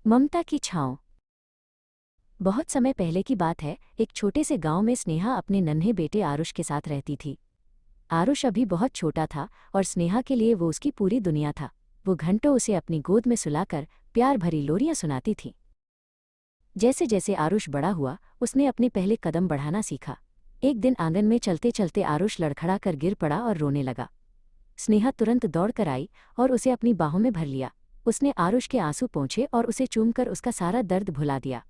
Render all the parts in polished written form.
ममता की छाँव। बहुत समय पहले की बात है। एक छोटे से गांव में स्नेहा अपने नन्हे बेटे आरुष के साथ रहती थी। आरुष अभी बहुत छोटा था और स्नेहा के लिए वो उसकी पूरी दुनिया था। वो घंटों उसे अपनी गोद में सुलाकर प्यार भरी लोरियां सुनाती थी। जैसे जैसे आरुष बड़ा हुआ, उसने अपने पहले कदम बढ़ाना सीखा। एक दिन आंगन में चलते चलते आरुष लड़खड़ा कर गिर पड़ा और रोने लगा। स्नेहा तुरंत दौड़ कर आई और उसे अपनी बाहों में भर लिया। उसने आरुष के आंसू पोंछे और उसे चूमकर उसका सारा दर्द भुला दिया।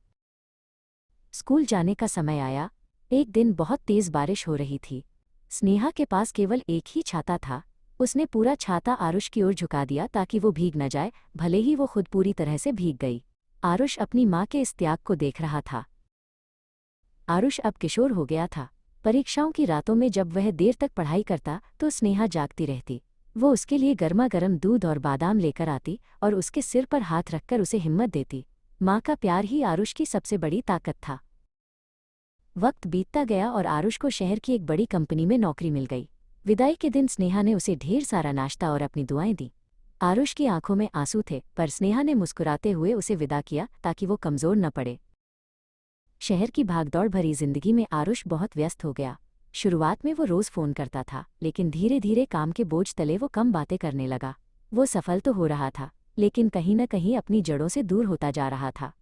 स्कूल जाने का समय आया। एक दिन बहुत तेज बारिश हो रही थी। स्नेहा के पास केवल एक ही छाता था। उसने पूरा छाता आरुष की ओर झुका दिया ताकि वो भीग न जाए, भले ही वो खुद पूरी तरह से भीग गई। आरुष अपनी माँ के इस त्याग को देख रहा था। आरुष अब किशोर हो गया था। परीक्षाओं की रातों में जब वह देर तक पढ़ाई करता तो स्नेहा जागती रहती। वो उसके लिए गर्मा गर्म दूध और बादाम लेकर आती और उसके सिर पर हाथ रखकर उसे हिम्मत देती। माँ का प्यार ही आरुष की सबसे बड़ी ताकत था। वक्त बीतता गया और आरुष को शहर की एक बड़ी कंपनी में नौकरी मिल गई। विदाई के दिन स्नेहा ने उसे ढेर सारा नाश्ता और अपनी दुआएं दी। आरुष की आंखों में आंसू थे, पर स्नेहा ने मुस्कुराते हुए उसे विदा किया ताकि वो कमजोर न पड़े। शहर की भागदौड़ भरी जिंदगी में आरुष बहुत व्यस्त हो गया। शुरुआत में वो रोज फोन करता था, लेकिन धीरे धीरे काम के बोझ तले वो कम बातें करने लगा। वो सफल तो हो रहा था, लेकिन कहीं न कहीं अपनी जड़ों से दूर होता जा रहा था।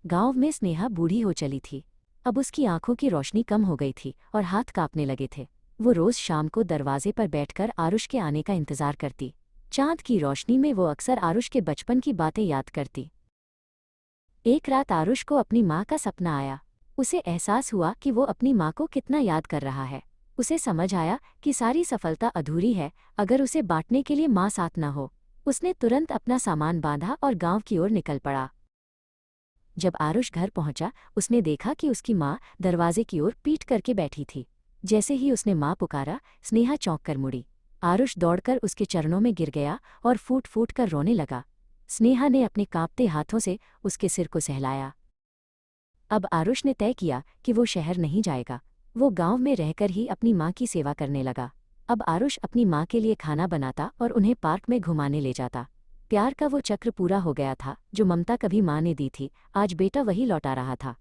गांव में स्नेहा बूढ़ी हो चली थी। अब उसकी आंखों की रोशनी कम हो गई थी और हाथ कांपने लगे थे। वो रोज शाम को दरवाजे पर बैठकर आरुष के आने का इंतजार करती। चांद की रोशनी में वो अक्सर आरुष के बचपन की बातें याद करती। एक रात आरुष को अपनी माँ का सपना आया। उसे एहसास हुआ कि वो अपनी माँ को कितना याद कर रहा है। उसे समझ आया कि सारी सफलता अधूरी है अगर उसे बांटने के लिए माँ साथ न हो। उसने तुरंत अपना सामान बांधा और गांव की ओर निकल पड़ा। जब आरुष घर पहुंचा, उसने देखा कि उसकी माँ दरवाजे की ओर पीठ करके बैठी थी। जैसे ही उसने माँ पुकारा, स्नेहा चौंक कर मुड़ी। आरुष दौड़कर उसके चरणों में गिर गया और फूट फूट कर रोने लगा। स्नेहा ने अपने कांपते हाथों से उसके सिर को सहलाया। अब आरुष ने तय किया कि वो शहर नहीं जाएगा। वो गांव में रहकर ही अपनी माँ की सेवा करने लगा। अब आरुष अपनी माँ के लिए खाना बनाता और उन्हें पार्क में घुमाने ले जाता। प्यार का वो चक्र पूरा हो गया था। जो ममता कभी माँ ने दी थी, आज बेटा वही लौटा रहा था।